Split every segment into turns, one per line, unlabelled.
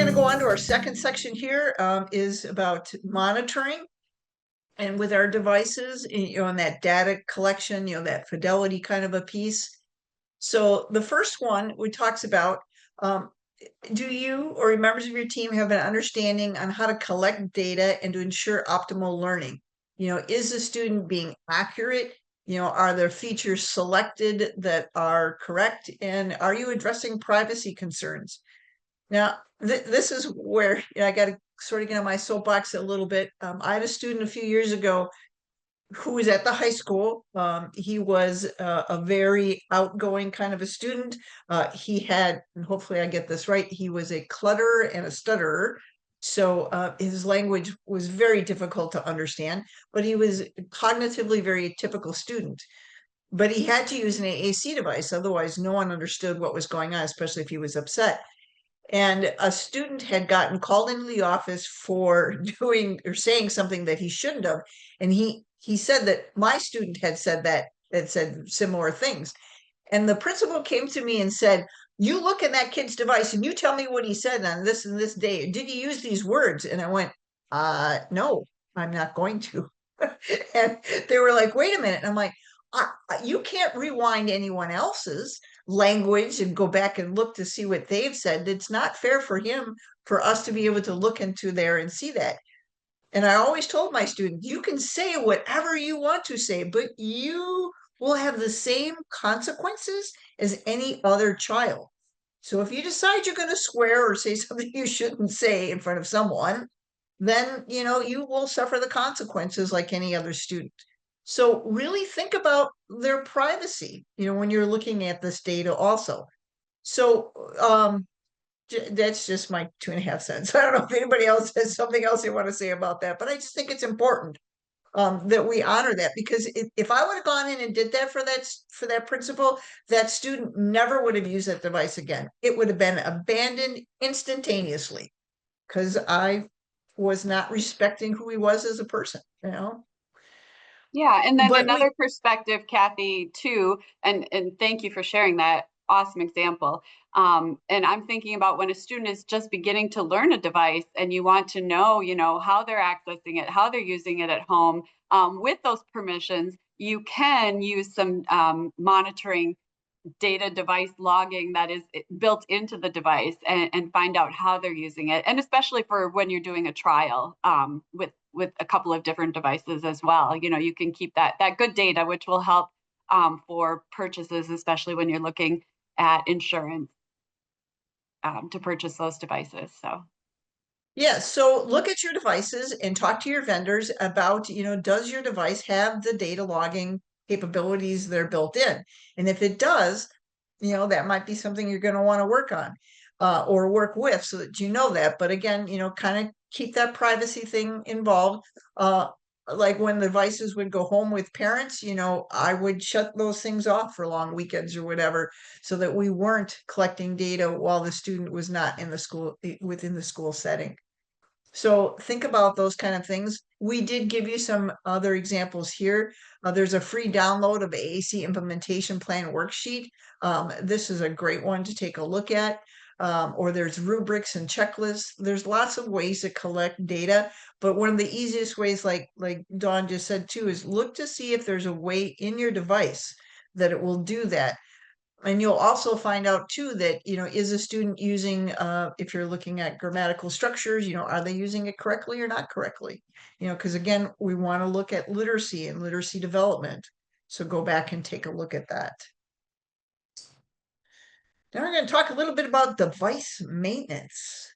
going to go on to our second section here, is about monitoring. And with our devices, on that data collection, that fidelity kind of a piece. So the first one we talks about, um, do you or members of your team have an understanding on how to collect data and to ensure optimal learning? Is the student being accurate? Are there features selected that are correct? And are you addressing privacy concerns? Now, this is where I got to sort of get on my soapbox a little bit. I had a student a few years ago who was at the high school. He was a very outgoing kind of a student. He had, and hopefully I get this right, he was a clutterer and a stutterer. So his language was very difficult to understand, but he was cognitively very typical student. But he had to use an AAC device, otherwise no one understood what was going on, especially if he was upset. And a student had gotten called into the office for doing or saying something that he shouldn't have. And he said that my student had said similar things. And the principal came to me and said, "You look at that kid's device and you tell me what he said on this and this day. Did he use these words?" And I went, no, I'm not going to. And they were like, "Wait a minute." And I'm like, you can't rewind anyone else's language and go back and look to see what they've said. It's not fair for him for us to be able to look into there and see that. And I always told my students, you can say whatever you want to say, but you will have the same consequences as any other child. So if you decide you're going to swear or say something you shouldn't say in front of someone, then you will suffer the consequences like any other student. So really think about their privacy, when you're looking at this data also. So that's just my 2.5 cents. I don't know if anybody else has something else they want to say about that, but I just think it's important that we honor that, because if I would have gone in and did that for that principal, that student never would have used that device again. It would have been abandoned instantaneously because I was not respecting who he was as a person.
Yeah, and then
But we
another perspective, Kathy, too, and thank you for sharing that awesome example. And I'm thinking about when a student is just beginning to learn a device and you want to know, how they're accessing it, how they're using it at home. With those permissions, you can use some monitoring data device logging that is built into the device, and find out how they're using it, and especially for when you're doing a trial with a couple of different devices as well. You can keep that good data, which will help for purchases, especially when you're looking at insurance to purchase those devices. So
Yeah, so look at your devices and talk to your vendors about, does your device have the data logging capabilities that are built in? And if it does, that might be something you're going to want to work on or work with, so that you know that. But again, kind of keep that privacy thing involved. Like when the devices would go home with parents, I would shut those things off for long weekends or whatever, so that we weren't collecting data while the student was not in the school, within the school setting. So think about those kind of things. We did give you some other examples here. There's a free download of AAC implementation plan worksheet. This is a great one to take a look at. Or there's rubrics and checklists. There's lots of ways to collect data, but one of the easiest ways, like Dawn just said too, is look to see if there's a way in your device that it will do that. And you'll also find out too that, is a student using, if you're looking at grammatical structures, are they using it correctly or not correctly? Because again, we want to look at literacy and literacy development. So go back and take a look at that. Now we're going to talk a little bit about device maintenance.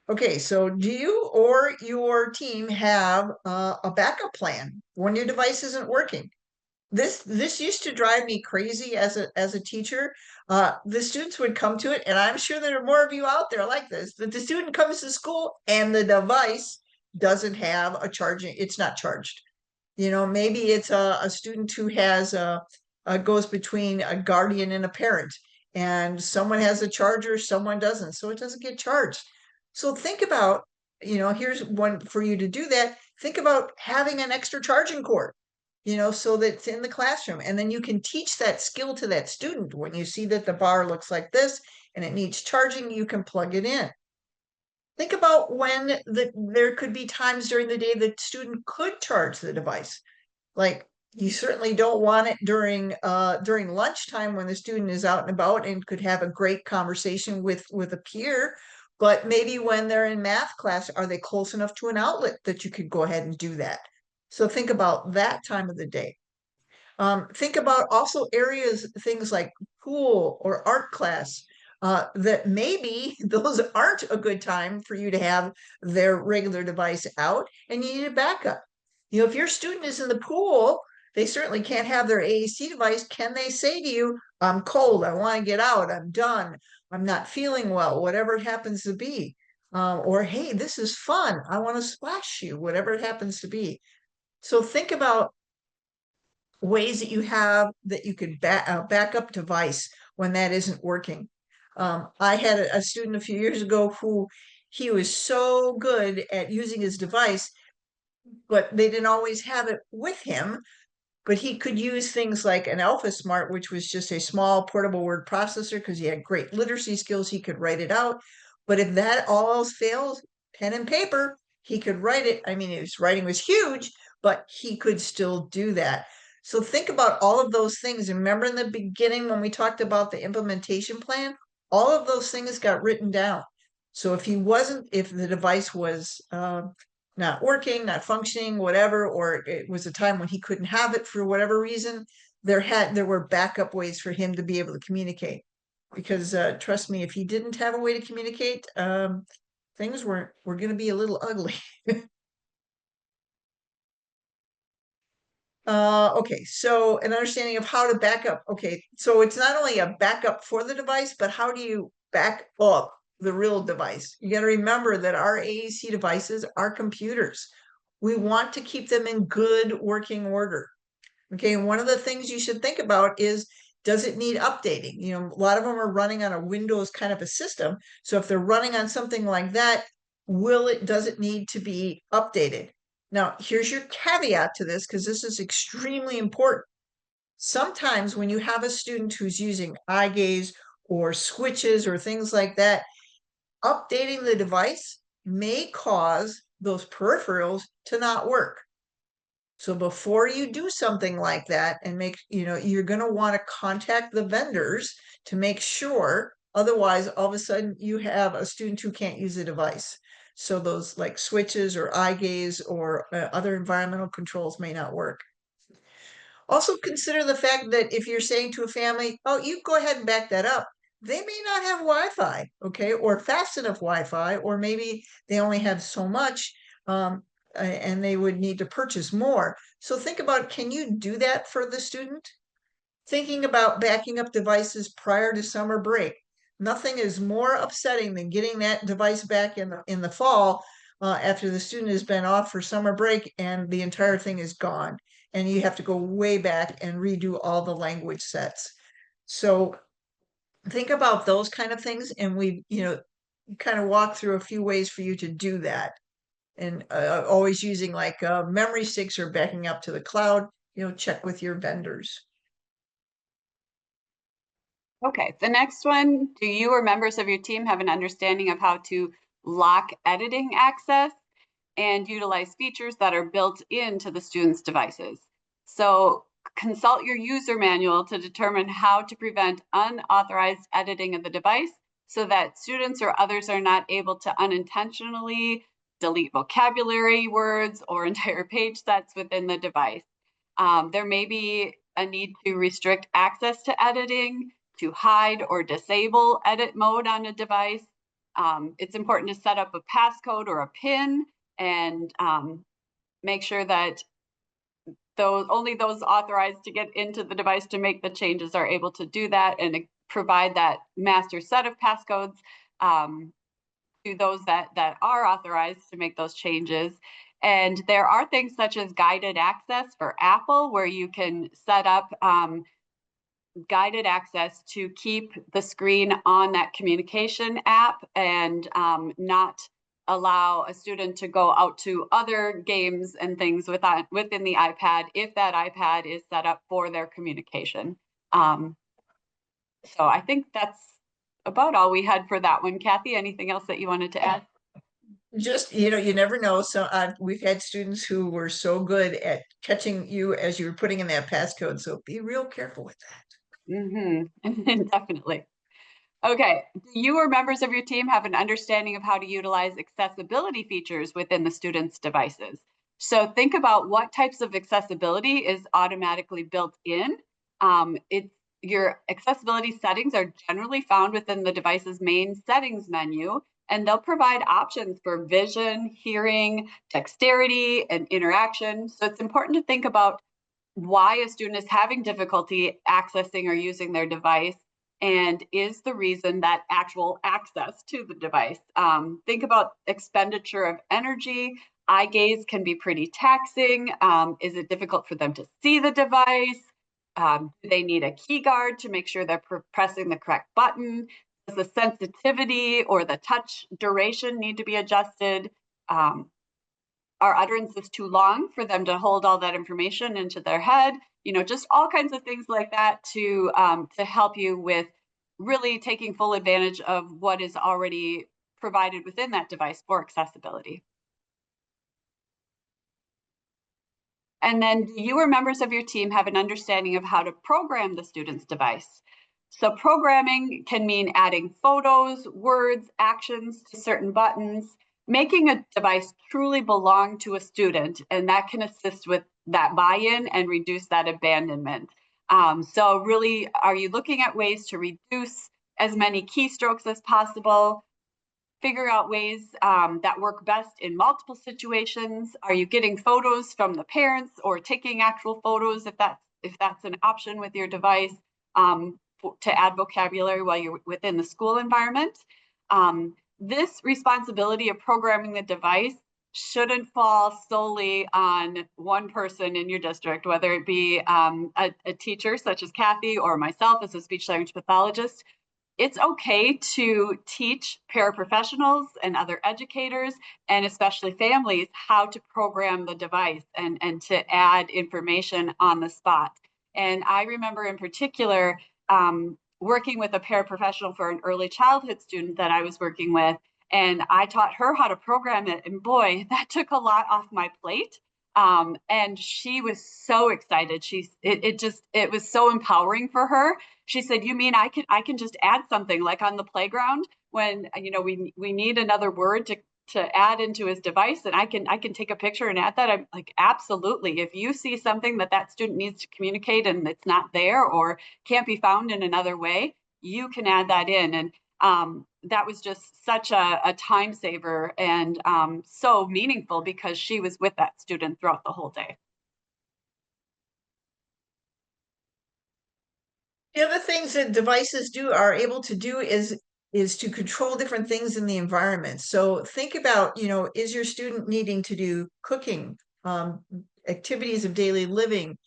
Okay, so do you or your team have a backup plan when your device isn't working? This used to drive me crazy as a teacher. The students would come to it, and I'm sure there are more of you out there like this, that the student comes to school and the device doesn't have a charging, it's not charged. Maybe it's a student who has goes between a guardian and a parent, and someone has a charger, someone doesn't, so it doesn't get charged. So think about, here's one for you to do that. Think about having an extra charging cord, so that it's in the classroom. And then you can teach that skill to that student when you see that the bar looks like this and it needs charging, you can plug it in. Think about when there could be times during the day the student could charge the device. Like, you certainly don't want it during lunchtime when the student is out and about and could have a great conversation with a peer. But maybe when they're in math class, are they close enough to an outlet that you could go ahead and do that? So think about that time of the day. Think about also areas, things like pool or art class, that maybe those aren't a good time for you to have their regular device out and you need a backup. You know, if your student is in the pool, they certainly can't have their AAC device. Can they say to you, I'm cold, I want to get out, I'm done, I'm not feeling well, whatever it happens to be. Or, hey, this is fun, I want to splash you, whatever it happens to be. So think about ways that you have that you could back up device when that isn't working. I had a student a few years ago who he was so good at using his device, but they didn't always have it with him. But he could use things like an Alpha Smart, which was just a small portable word processor because he had great literacy skills. He could write it out. But if that all else fails, pen and paper, he could write it. I mean, his writing was huge, but he could still do that. So think about all of those things. And remember in the beginning when we talked about the implementation plan, all of those things got written down. So if the device was not working, not functioning, whatever, or it was a time when he couldn't have it for whatever reason, there were backup ways for him to be able to communicate. Because trust me, if he didn't have a way to communicate, things were going to be a little ugly. Okay, so an understanding of how to back up. Okay, so it's not only a backup for the device, but how do you back up the real device? You got to remember that our AAC devices are computers. We want to keep them in good working order. Okay, and one of the things you should think about is, does it need updating? You know, a lot of them are running on a Windows kind of a system. So if they're running on something like that, does it need to be updated? Now, here's your caveat to this, because this is extremely important. Sometimes when you have a student who's using eye gaze or switches or things like that, updating the device may cause those peripherals to not work. So before you do something like that and you're going to want to contact the vendors to make sure. Otherwise, all of a sudden you have a student who can't use the device. So those like switches or eye gaze or other environmental controls may not work. Also consider the fact that if you're saying to a family, oh, you go ahead and back that up, they may not have Wi-Fi, okay, or fast enough Wi-Fi, or maybe they only have so much. And they would need to purchase more. So think about, can you do that for the student? Thinking about backing up devices prior to summer break. Nothing is more upsetting than getting that device back in the fall after the student has been off for summer break and the entire thing is gone. And you have to go way back and redo all the language sets. So think about those kind of things. And we, kind of walk through a few ways for you to do that. And always using like memory sticks or backing up to the cloud, check with your vendors.
Okay, the next one, do you or members of your team have an understanding of how to lock editing access and utilize features that are built into the student's devices? So consult your user manual to determine how to prevent unauthorized editing of the device so that students or others are not able to unintentionally delete vocabulary words or entire page sets within the device. There may be a need to restrict access to editing, to hide or disable edit mode on a device. It's important to set up a passcode or a PIN and make sure that only those authorized to get into the device to make the changes are able to do that, and provide that master set of passcodes to those that are authorized to make those changes. And there are things such as guided access for Apple, where you can set up guided access to keep the screen on that communication app and not allow a student to go out to other games and things within the iPad if that iPad is set up for their communication. So I think that's about all we had for that one. Kathy, anything else that you wanted to add?
Just, you never know. So we've had students who were so good at catching you as you were putting in that passcode. So be real careful with that.
Definitely. Okay, do you or members of your team have an understanding of how to utilize accessibility features within the students' devices? So think about what types of accessibility is automatically built in. It's your accessibility settings are generally found within the device's main settings menu, and they'll provide options for vision, hearing, dexterity, and interaction. So it's important to think about why a student is having difficulty accessing or using their device, and is the reason that actual access to the device. Think about expenditure of energy. Eye gaze can be pretty taxing. Is it difficult for them to see the device? Do they need a key guard to make sure they're pressing the correct button? Does the sensitivity or the touch duration need to be adjusted? Our utterance is too long for them to hold all that information into their head, just all kinds of things like that to help you with really taking full advantage of what is already provided within that device for accessibility. And then do you or members of your team have an understanding of how to program the student's device? So programming can mean adding photos, words, actions to certain buttons, making a device truly belong to a student, and that can assist with that buy-in and reduce that abandonment. So really, are you looking at ways to reduce as many keystrokes as possible? Figure out ways that work best in multiple situations. Are you getting photos from the parents or taking actual photos if that's an option with your device, to add vocabulary while you're within the school environment? This responsibility of programming the device shouldn't fall solely on one person in your district, whether it be a teacher such as Kathy or myself as a speech language pathologist. It's okay to teach paraprofessionals and other educators, and especially families, how to program the device and to add information on the spot. And I remember in particular working with a paraprofessional for an early childhood student that I was working with, and I taught her how to program it. And boy, that took a lot off my plate. And she was so excited. It was so empowering for her. She said, "You mean I can just add something like on the playground when we need another word to add into his device, and I can take a picture and add that?" I'm like, absolutely. If you see something that student needs to communicate and it's not there or can't be found in another way, you can add that in. And that was just such a time saver and so meaningful because she was with that student throughout the whole day.
The other things that devices are able to do is to control different things in the environment. So think about, is your student needing to do cooking, activities of daily living?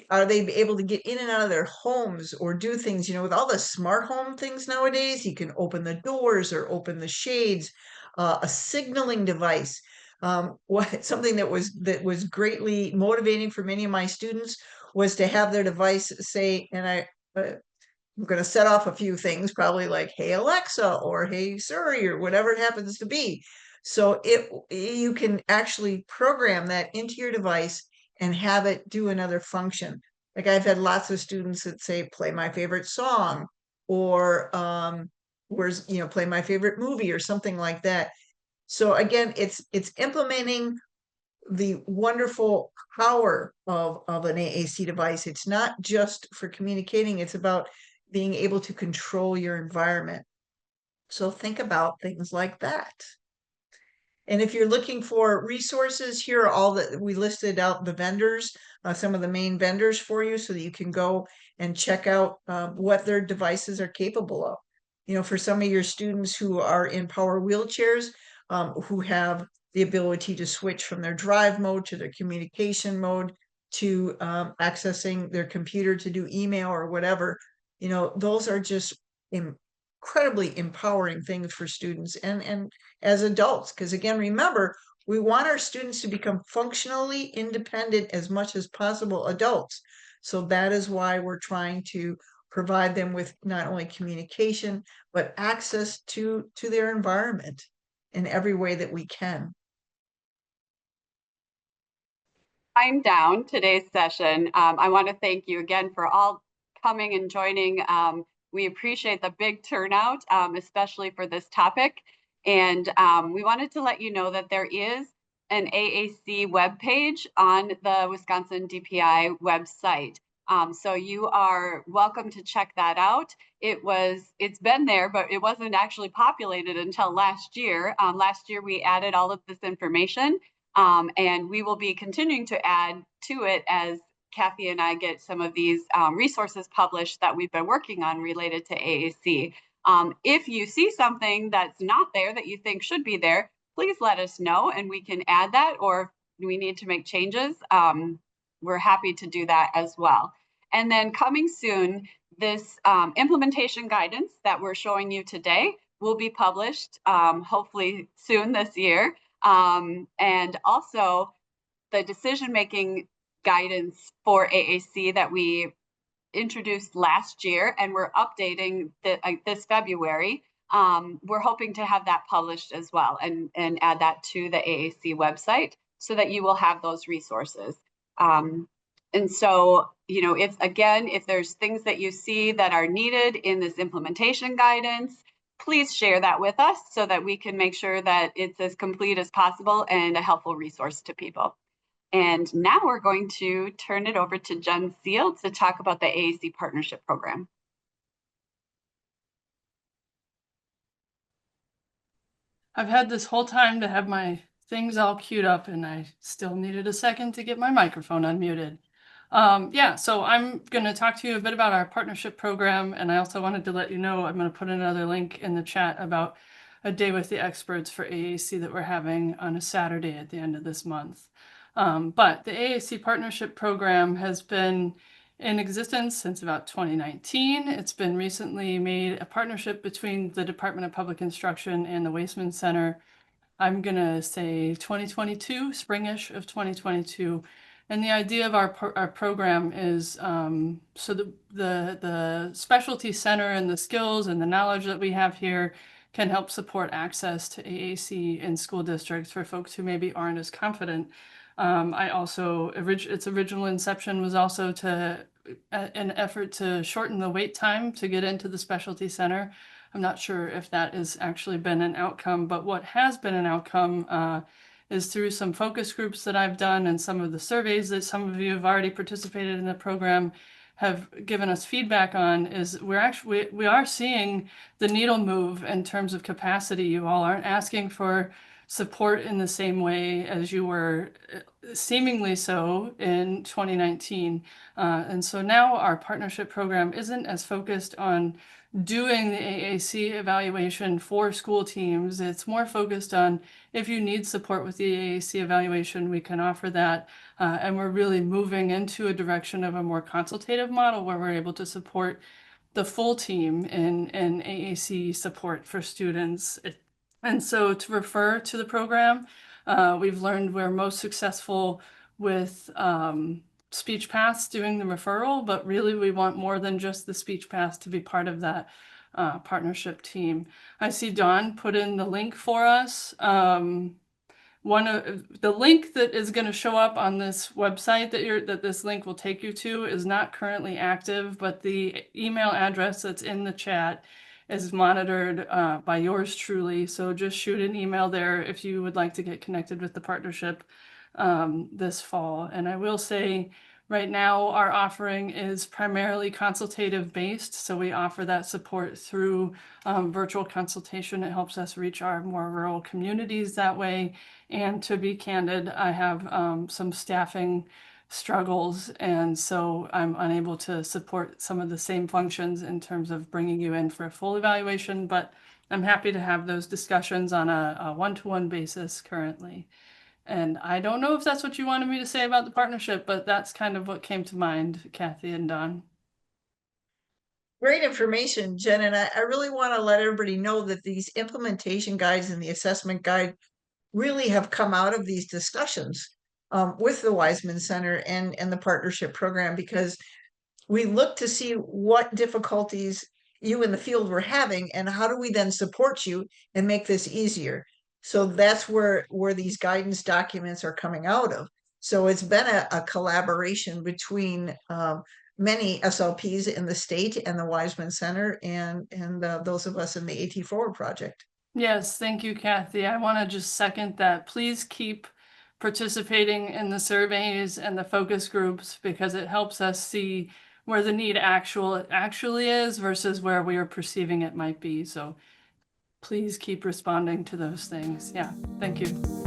Are they able to get in and out of their homes or do things, with all the smart home things nowadays, you can open the doors or open the shades, a signaling device. Something that was greatly motivating for many of my students was to have their device say, and I'm going to set off a few things, probably like, "Hey Alexa," or "Hey Siri," or whatever it happens to be. So you can actually program that into your device and have it do another function. Like I've had lots of students that say, "Play my favorite song," or where's, "Play my favorite movie," or something like that. So again, it's implementing the wonderful power of an AAC device. It's not just for communicating, it's about being able to control your environment. So think about things like that. And if you're looking for resources, here are all that we listed out, the vendors, some of the main vendors for you so that you can go and check out what their devices are capable of. For some of your students who are in power wheelchairs, who have the ability to switch from their drive mode to their communication mode to accessing their computer to do email or whatever, those are just incredibly empowering things for students and as adults. Because again, remember, we want our students to become functionally independent as much as possible adults. So that is why we're trying to provide them with not only communication, but access to their environment in every way that we can.
I'm down today's session. I want to thank you again for all coming and joining. We appreciate the big turnout, especially for this topic. And we wanted to let you know that there is an AAC webpage on the Wisconsin DPI website. So you are welcome to check that out. It's been there, but it wasn't actually populated until last year. Last year we added all of this information. And we will be continuing to add to it as Kathy and I get some of these resources published that we've been working on related to AAC. If you see something that's not there that you think should be there, please let us know and we can add that, or if we need to make changes. We're happy to do that as well. And then coming soon, this implementation guidance that we're showing you today will be published hopefully soon this year. And also the decision-making guidance for AAC that we introduced last year and we're updating this February. We're hoping to have that published as well and add that to the AAC website so that you will have those resources. And so, if there's things that you see that are needed in this implementation guidance, please share that with us so that we can make sure that it's as complete as possible and a helpful resource to people. And now we're going to turn it over to Jen Seal to talk about the AAC Partnership Program.
I've had this whole time to have my things all queued up and I still needed a second to get my microphone unmuted. So I'm going to talk to you a bit about our partnership program, and I also wanted to let you know I'm going to put another link in the chat about a day with the experts for AAC that we're having on a Saturday at the end of this month. But the AAC partnership program has been in existence since about 2019. It's been recently made a partnership between the Department of Public Instruction and the Waisman Center. I'm going to say 2022, springish of 2022. And the idea of our program is so the specialty center and the skills and the knowledge that we have here can help support access to AAC in school districts for folks who maybe aren't as confident. Its original inception was also an effort to shorten the wait time to get into the specialty center. I'm not sure if that has actually been an outcome, but what has been an outcome is through some focus groups that I've done and some of the surveys that some of you have already participated in the program have given us feedback on, is we are seeing the needle move in terms of capacity. You all aren't asking for support in the same way as you were seemingly so in 2019. And so now our partnership program isn't as focused on doing the AAC evaluation for school teams. It's more focused on if you need support with the AAC evaluation, we can offer that. And we're really moving into a direction of a more consultative model where we're able to support the full team in AAC support for students. And so to refer to the program, we've learned we're most successful with speech paths doing the referral, but really we want more than just the speech paths to be part of that partnership team. I see Dawn put in the link for us. One of the link that is going to show up on this website that this link will take you to is not currently active, but the email address that's in the chat is monitored by yours truly. So just shoot an email there if you would like to get connected with the partnership this fall. And I will say right now our offering is primarily consultative based. So we offer that support through virtual consultation. It helps us reach our more rural communities that way. And to be candid, I have some staffing struggles, and so I'm unable to support some of the same functions in terms of bringing you in for a full evaluation, but I'm happy to have those discussions on a one-to-one basis currently. And I don't know if that's what you wanted me to say about the partnership, but that's kind of what came to mind, Kathy and Don.
Great information, Jen. And I really want to let everybody know that these implementation guides and the assessment guide really have come out of these discussions with the Wiseman Center and the partnership program, because we look to see what difficulties you in the field were having, and how do we then support you and make this easier. So that's where these guidance documents are coming out of. So it's been a collaboration between many SLPs in the state and the Wiseman Center, and those of us in the AT Forward project.
Yes, thank you, Kathy. I want to just second that. Please keep participating in the surveys and the focus groups, because it helps us see where the need actually is versus where we are perceiving it might be. So please keep responding to those things. Yeah, thank you.